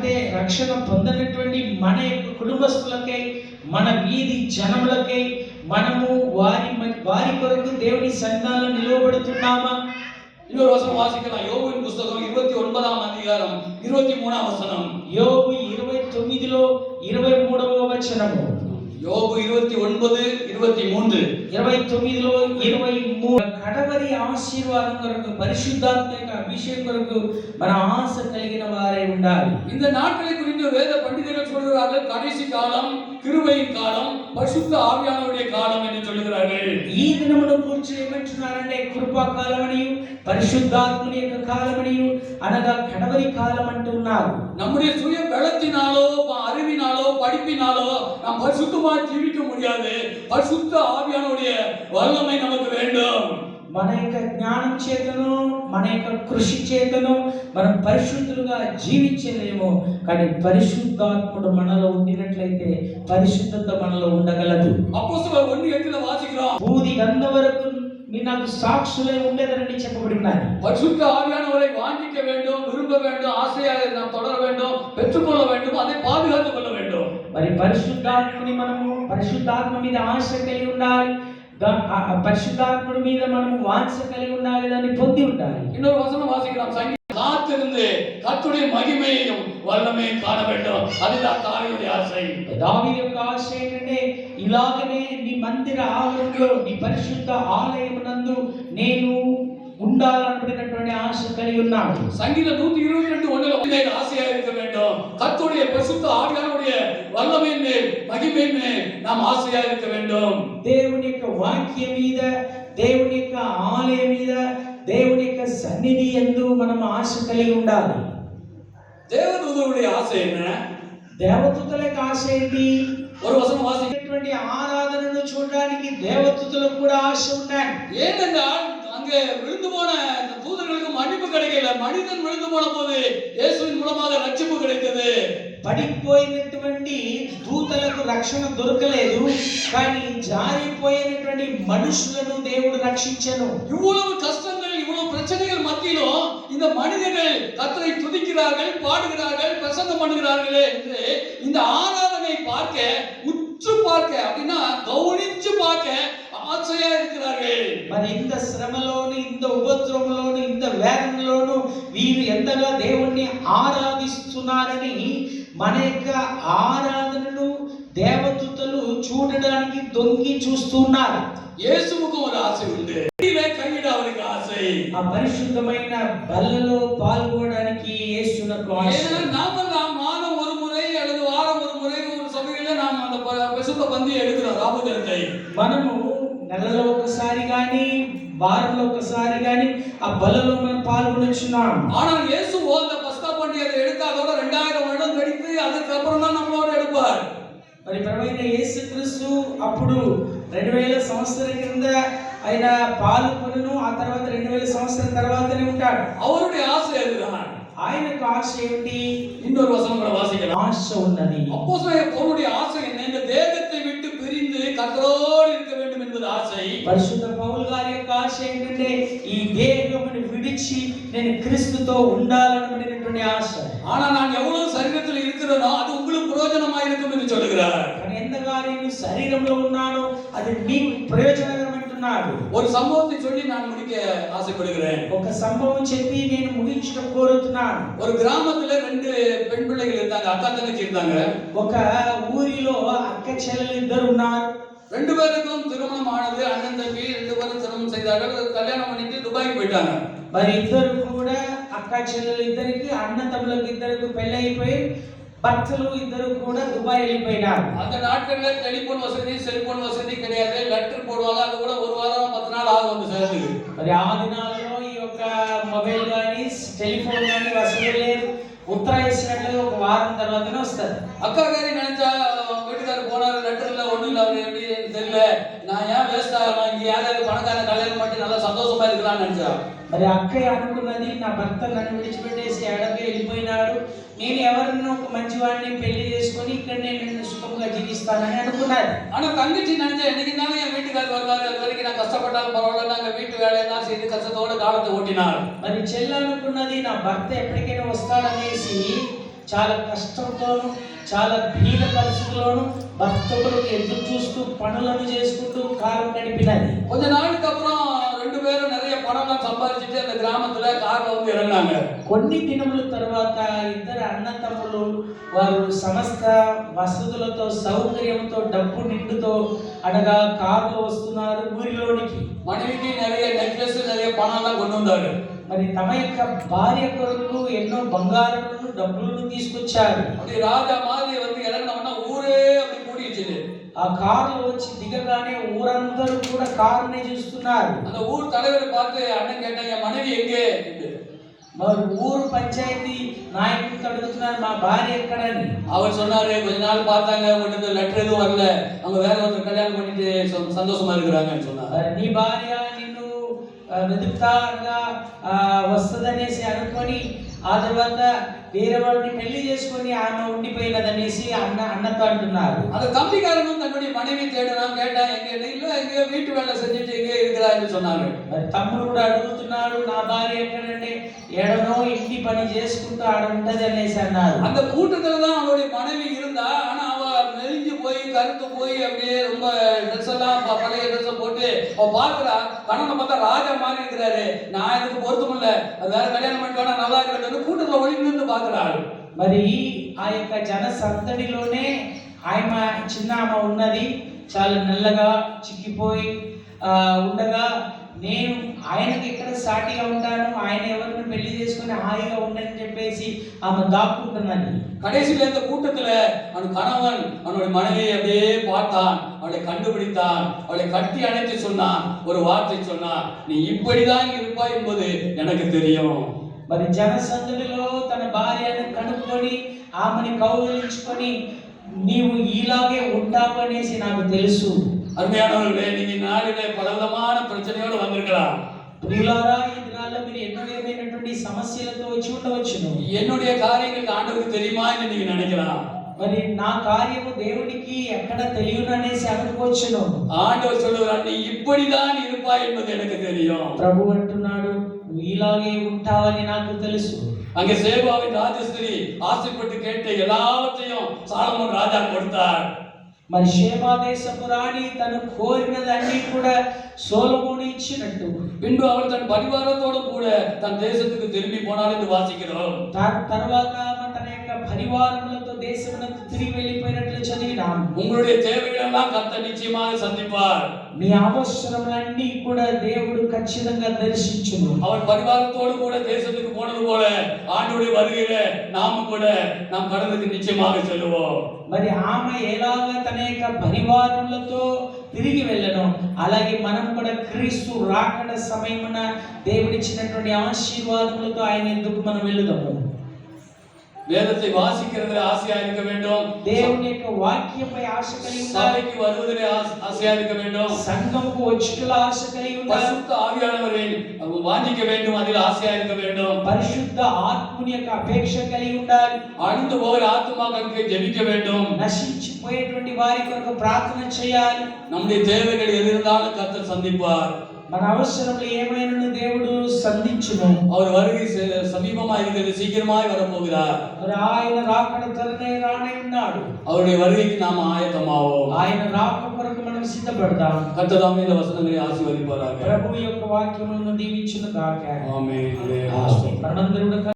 లేకపోతే రక్షణ పొందినటువంటి మన యొక్క కుటుంబస్తులకై, మన వీధి జనములకై మనము వారి కొరకు దేవుని సన్నిధానంలో నిలవబడుతున్నామా? இன்னொரு வசனம் வாசிக்கலாம். யோபுவின் புத்தகம் 29ஆம் அதிகாரம் 23ஆம் வசனம். యోబు 29లో 23వ వచనము. యోబు 29 23. 29లో 23. కడవరి ఆశీర్వాదం కొరకు, పరిశుద్ధాత్మ యొక్క అభిషేకం కొరకు మన ఆశ కలిగిన వారే ఉండాలి. இந்த நாட்களை குறித்து வேத பண்டிதர்கள் சொல்கிறார்கள், கடைசி காலம், கிருபையின் காலம், பரிசுத்த ஆவியானவருடைய காலம் என்று சொல்கிறார்கள். ఈ దినమును గురించి ఏమంటున్నారంటే కృపా కాలమనియు పరిశుద్ధాత్మని యొక్క కాలమనియు అనగా కడవరి కాలం అంటున్నారు. நம்முடைய சுய பலத்தினாலோ அறிவினாலோ படிப்பினாலோ நாம் பரிசுத்தமாக ஜீவிக்க முடியாது. பரிசுத்த ஆவியானவருடைய வல்லமை நமக்கு வேண்டும். మన యొక్క జ్ఞానం చేతను, మన యొక్క కృషి చేతను మనం పరిశుద్ధులుగా జీవించలేము. కానీ పరిశుద్ధాత్ముడు మనలో ఉండినట్లయితే పరిశుద్ధత మనలో ఉండగలదు. అపోస్తలుల 1:8 వాసిக்கிறோம். బూది గంధ వరకు మీరు నాకు సాక్షులై ఉండేదరని చెప్పబడి ఉన్నది. பரிசுத்த ஆவியானவரை வாஞ்சிக்க வேண்டும், விரும்ப வேண்டும், ஆசையாக நாம் தொடர வேண்டும், பெற்றுக்கொள்ள வேண்டும், அதை பாதுகாத்துக் கொள்ள வேண்டும். మరి పరిశుద్ధాత్మని మనము పరిశుద్ధాత్మ మీద ఆశ కలిగి ఉండాలి. పరిశుద్ధాత్ముడి మీద మనము వాంఛ కలిగి ఉండాలి, దాన్ని పొంది ఉండాలి. இன்னொரு வசனம் வாசிக்கலாம். காத்திருந்து கர்த்தருடைய மகிமையையும் வல்லமையும் காண வேண்டும். அதுதான் தாவீதுடைய ఆశை. దావీదు యొక్క ఆశ ఏంటంటే ఇలాగనే నీ మందిర ఆవరణలో, నీ పరిశుద్ధ ఆలయమునందు నేను ఉండాలనుకున్నటువంటి ఆశ కలిగి ఉన్నాడు. சங்கீதம் 122:1 ஆசையா இருக்க வேண்டும். கர்த்தருடைய பரிசுத்த ஆவியானவருடைய வல்லமையின் மேல், மகிமையின் மேல் நாம் ஆசையா இருக்க வேண்டும். దేవుని యొక్క వాక్యం మీద, దేవుని యొక్క ఆలయం మీద, దేవుని యొక్క సన్నిధి యందు మనం ఆశ కలిగి ఉండాలి. దేవదూతలుடைய ఆశ என்ன? దేవదూతల యొక్క ఆశ ఏంటి? ஒரு வசனம் வாசிக்கிறேன். ఆరాధనను చూడడానికి దేవదూతలకు కూడా ఆశ ఉన్నాయి. ஏனென்றால் அங்கே விழுந்து போன தூதர்களுக்கு மன்னிப்பு கிடைக்கல. மனிதன் விழுந்து போன போது இயேசுவின் மூலமாக ரட்சிப்பு கிடைத்தது. పడిపోయినటువంటి దూతలకు రక్షణ దొరకలేదు, కానీ జారిపోయినటువంటి మనుషులను దేవుడు రక్షించెను. இவ்வளவு கஷ்டங்கள், இவ்வளவு பிரச்சனைகள் மத்தியிலும் இந்த மனிதர்கள் கர்த்தரை துதிக்கிறார்கள், பாடுகிறார்கள், பிரசங்கம் பண்ணுகிறார்களே என்று இந்த ஆராதனை பார்க்க, உற்று பார்க்க, அப்படின்னா கவனிச்சு பார்க்க ఆశగా இருக்கிறார்கள். మరి ఇంత శ్రమలోను, ఇంత ఉపద్రవంలోను, ఇంత వేదనలోను వీరు ఎంతగా దేవుణ్ణి ఆరాధిస్తున్నారని మన యొక్క ఆరాధనను దేవదూతలు చూడడానికి దొంగి చూస్తున్నారు. యేసువుకు ఒక ఆశ ఉంది. కయ్యడ அவருக்கு ఆశை. ఆ పరిశుద్ధమైన బల్లలో పాల్గొనడానికి యేసునకు ఆశ. நாமெல்லாம் மாதம் ஒரு முறை அல்லது வாரம் ஒரு முறை ஒரு சபையில நாம் அந்த பரிசுத்த பந்தி எடுக்கிறோம், ராபோஜனத்தை. మనము నెలలో ఒకసారి గాని, వారంలో ఒకసారి గాని ఆ బలలో మనం పాల్గొనొచ్చున్నాం. ஆனால் இயேசு அந்த பஸ்கா பண்டிகையை எடுக்காதோட 2000 வருடம் கழித்து அதுக்கு அப்புறம் தான் நம்மளோட எடுப்பார். మరి ప్రభువైన యేసుక్రీస్తు అప్పుడు 2000 సంవత్సరాల కింద ఆయన పాల్గొనను. ఆ తర్వాత 2000 సంవత్సరాల తర్వాతనే ఉంటాడు. அவருடைய ஆசை அதுதான். ఆయనకు ఆశ ఏంటి? இன்னொரு வசனம் கூட வாசிக்கலாம். ఆశ ఉన్నది. அப்போஸ்தலனாகிய பவுலுடைய ஆசை என்ன? இந்த தேகத்தை விட்டு பிரிந்து கர்த்தரோடு இருக்க வேண்டும் என்பது ஆசை. పరిశుద్ధ పౌలు గారి యొక్క ఆశ ఏంటంటే ఈ దేహమును విడిచి నేను క్రీస్తుతో ఉండాలనుకునేటువంటి ఆశ. ஆனா நான் எவ்வளவு சரீரத்தில் இருக்கிறேனோ அது உங்களுக்கு பிரயோஜனமாக இருக்கும் என்று சொல்கிறார். కానీ ఎంతగా నేను శరీరంలో ఉన్నానో అది మీకు ప్రయోజనకరం అంటున్నాడు. ஒரு சம்பவத்தை சொல்லி நான் முடிக்க ஆசைப்படுகிறேன். ఒక సంభవం చెప్పి నేను ముగించడం కోరుతున్నాను. ஒரு கிராமத்துல 2 பெண் பிள்ளைகள் இருந்தாங்க, அக்கா தங்கச்சி இருந்தாங்க. ఒక ఊరిలో అక్క చెల్లెలు ఇద్దరు ఉన్నారు. 2 பேருக்கும் திருமணம் ஆனது. அண்ணன் தம்பி 2 பேரும் திருமணம் செய்தார்கள். கல்யாணம் பண்ணிட்டு துபாய்க்கு போயிட்டாங்க. మరి ఇద్దరు కూడా అక్క చెల్లెలు ఇద్దరికి, అన్న తమ్ములకు ఇద్దరికి పెళ్లి అయిపోయి భర్తలు ఇద్దరు కూడా దుబాయ్ వెళ్ళిపోయినారు. அந்த நாட்கள்ல டெலிபோன் வசதி, செல்போன் வசதி கிடையாது. லெட்டர் போடுவாங்க, அது கூட 1 வாரம் 10 நாள் ஆகும் வந்து சேர்ந்து. మరి ఆ దినాల్లో ఈ యొక్క మొబైల్ గాని, టెలిఫోన్ గాని వసతి లేదు. ఉత్తర వేసినట్లుగా 1 వారం తర్వాతనే వస్తారు. அக்கா காரி நினைச்சா வீட்டுக்காரர் போனாரு, லெட்டர்ல ஒண்ணும் இல்ல, அவர் எப்படி தெரியல, நான் ஏன் வேஸ்ட் ஆகலாம், இங்க யாராவது பணக்கார கல்யாணம் பண்ணி நல்லா சந்தோஷமா இருக்கலாம்னு நினைச்சா. మరి అక్కయ్య అనుకున్నది, నా భర్త నన్ను విడిచిపెట్టేసి ఎడకి వెళ్ళిపోయినాడు, నేను ఎవరినో ఒక మంచివాడిని పెళ్లి చేసుకొని ఇక్కడ నేను సుఖంగా జీవిస్తానని అనుకున్నది. ஆனா தங்கச்சி நினைச்சா என்னைக்குனாலும் என் வீட்டுக்காரர் வருவாரு, அது வரைக்கும் நான் கஷ்டப்பட்டாலும் பரவாயில்ல, நாங்க வீட்டு வேலையெல்லாம் செய்து கஷ்டத்தோட காலத்தை ஓட்டினார். మరి చెల్లి అనుకున్నది, నా భర్త ఎప్పటికైనా వస్తాడనేసి చాలా కష్టంతోనూ చాలా బీద పరిస్థితుల్లోనూ భర్త కొరకు ఎదురు చూస్తూ పనులను చేసుకుంటూ కాలం గడిపినది. கொஞ்ச நாளுக்கு அப்புறம் ரெண்டு பேரும் நிறைய பணம்லாம் சம்பாதிச்சுட்டு அந்த கிராமத்துல கார்ல வந்து இறங்கினாங்க. కొన్ని దినముల తర్వాత ఇద్దరు అన్నతమ్ములు వారు సమస్త వసతులతో సౌకర్యంతో డబ్బు నిండుతో అనగా కారులో వస్తున్నారు ఊరిలోనికి. மனைவிக்கு நிறைய நெக்லஸ் நிறைய பணம்லாம் கொண்டு வந்தாரு. మరి తమ యొక్క భార్య కొరకు ఎన్నో బంగారములను డబ్బులను తీసుకొచ్చారు. அப்படி ராஜா மாதிரி வந்து இறங்கினவனா ஊரே அப்படி கூடிடுச்சு. ఆ కారులో వచ్చి దిగగానే ఊరందరూ కూడా కారునే చూస్తున్నారు. அந்த ஊர் தலைவரை பார்த்து அண்ணன் கேட்டாங்க, என் மனைவி எங்கே? మరి ఊరు పంచాయతీ నాయకుడితో అడుగుతున్నారు, మా భార్య ఎక్కడని. அவர் சொன்னாரு, கொஞ்ச நாள் பார்த்தாங்க, உடனே லெட்டர் எதுவும் வரல, அவங்க வேற ஒருத்தர் கல்யாணம் பண்ணிட்டு சந்தோஷமா இருக்கிறாங்கன்னு சொன்னாங்க. మరి నీ భార్య నిన్ను వెతుకుతా అనగా వస్తుందనేసి అనుకొని ఆ తర్వాత వేరే వాడిని పెళ్లి చేసుకొని ఆమె ఉండిపోయినదనేసి అన్నతో అంటున్నారు. அந்த தம்பிக்காரனும் தன்னுடைய மனைவி தேடுறான், கேட்டா எங்க? இல்ல எங்க வீட்டு வேலை செஞ்சுட்டு எங்க இருக்கிறான்னு சொன்னாங்க. మరి తమ్ముడు కూడా అడుగుతున్నాడు, నా భార్య ఎక్కడంటే ఎడనో ఇంటి పని చేసుకుంటూ ఆడ ఉంటది అనేసి అన్నారు. அந்த கூட்டத்துல தான் அவனுடைய மனைவி இருந்தா, ஆனா அவ மெலிஞ்சு போய் கருத்து போய் அப்படியே ரொம்ப ட்ரெஸ் எல்லாம் பழைய ட்ரெஸ் போட்டு அவ பாக்குறா, கணவனை பார்த்தா ராஜா மாதிரி இருக்கிறாரு, நான் இதுக்கு பொருத்தம் இல்ல, அது வேற கல்யாணம் பண்ணிட்டு வேணா நல்லா இருக்கிறது கூட்டத்துல ஒளிந்து நின்று பாக்குறாரு. మరి ఆ యొక్క జన సందడిలోనే ఆమె చిన్న ఆమె ఉన్నది, చాలా నల్లగా చిక్కిపోయి ఉండగా నేను ఆయనకి ఎక్కడ సాటిగా ఉంటాను, ఆయన ఎవరిని పెళ్లి చేసుకుని హాయిగా ఉండని చెప్పేసి ఆమె దాక్కుంటున్నది. கடைசியில இந்த கூட்டத்துல அவன் கணவன் அவனுடைய மனைவியை அப்படியே பார்த்தான், அவளை கண்டுபிடித்தான், அவளை கட்டி அணைத்து சொன்னான், ஒரு வார்த்தை சொன்னான், நீ இப்படிதான் இருப்பாய் என்பது எனக்கு தெரியும். మరి జన సందడిలో తన భార్యను కనుక్కొని ఆమెని కౌగిలించుకొని నీవు ఇలాగే ఉంటావు అనేసి నాకు తెలుసు. அருமையானவர்களே, நீங்க நாளிலே பலவிதமான பிரச்சனையோடு வந்திருக்கலாம். ప్రియులారా, ఈ దినాల్లో మీరు ఎన్నో విధమైనటువంటి సమస్యలతో వచ్చి ఉండవచ్చును. என்னுடைய காரியங்கள் ஆண்டவருக்கு தெரியுமா என்று நீங்க நினைக்கலாம். మరి నా కార్యము దేవునికి ఎక్కడ తెలియను అనేసి అనుకోవచ్చును. ஆண்டவர் சொல்லுகிறார், நீ இப்படிதான் இருப்பாய் என்பது எனக்கு தெரியும். ప్రభు అంటున్నాడు, నువ్వు ఇలాగే ఉంటావని నాకు తెలుసు. அங்கே சேபாவின் ராஜஸ்திரி ஆசைப்பட்டு கேட்ட எல்லாவற்றையும் சாலமோன் ராஜா கொடுத்தார். మరి షేబా దేశపు రాణి తను కోరినదన్నీ కూడా సొలొమోను ఇచ్చినట్టు பின்பு அவள் தன் பரிவாரத்தோடு கூட தன் தேசத்துக்கு திரும்பி போனாள் என்று வாசிக்கிறோம். తర్వాత తన యొక్క పరివారములతో దేశమునకు తిరిగి వెళ్ళిపోయినట్లు చదివినాం. உங்களுடைய தேவைகள் எல்லாம் கர்த்தர் நிச்சயமாக சந்திப்பார். మీ అవసరములన్నీ కూడా దేవుడు ఖచ్చితంగా దర్శించును. அவர் பரிவாரத்தோடு கூட தேசத்துக்கு போனது போல ஆண்டவருடைய வருகையிலே நாம கூட நாம் கடலுக்கு நிச்சயமாக செல்லுவோம். మరి ఆమె ఎలాగ తన యొక్క పరివారములతో తిరిగి వెళ్ళను, అలాగే మనం కూడా క్రీస్తు రాకడ సమయమున దేవుడిచ్చినటువంటి ఆశీర్వాదములతో ఆయన ఎందుకు మనం వెళ్దాము. வேதத்தை வாசிக்கிறதுல ஆசையா இருக்க வேண்டும். దేవుని యొక్క వాక్యంపై ఆశ కలిగి ఉండాలి. சபைக்கு வருவதிலே ஆசையா இருக்க வேண்டும். సంఘముకు వచ్చుటల ఆశ కలిగి ఉండాలి. பரிசுத்த ஆவியானவரை வாஞ்சிக்க வேண்டும், அதில் ஆசையா இருக்க வேண்டும். పరిశుద్ధ ఆత్మని యొక్క అపేక్ష కలిగి ఉండాలి. அழிந்து போகிற ஆத்துமாக்களுக்கு ஜெபிக்க வேண்டும். నశించిపోయేటువంటి వారి కొరకు ప్రార్థన చేయాలి. நம்முடைய தேவைகள் எது இருந்தாலும் கர்த்தர் சந்திப்பார். మన అవసరములు ఏమైనా దేవుడు సంధించును. அவர் வருகை சமீபமா இருக்கிறது, சீக்கிரமாய் வரப்போகிறார். ఆయన రాకడ త్వరనే రానే ఉన్నాడు. அவருடைய வருகைக்கு நாம் ஆயத்தமாவோம். ఆయన రాక కొరకు మనం సిద్ధపడదాం. கர்த்தர் தாமே இந்த வசனங்களை ஆசீர்வதிப்பாராக. ప్రభు యొక్క వాక్యములను దీవించును గాక. ఆమేన్. మనందరూ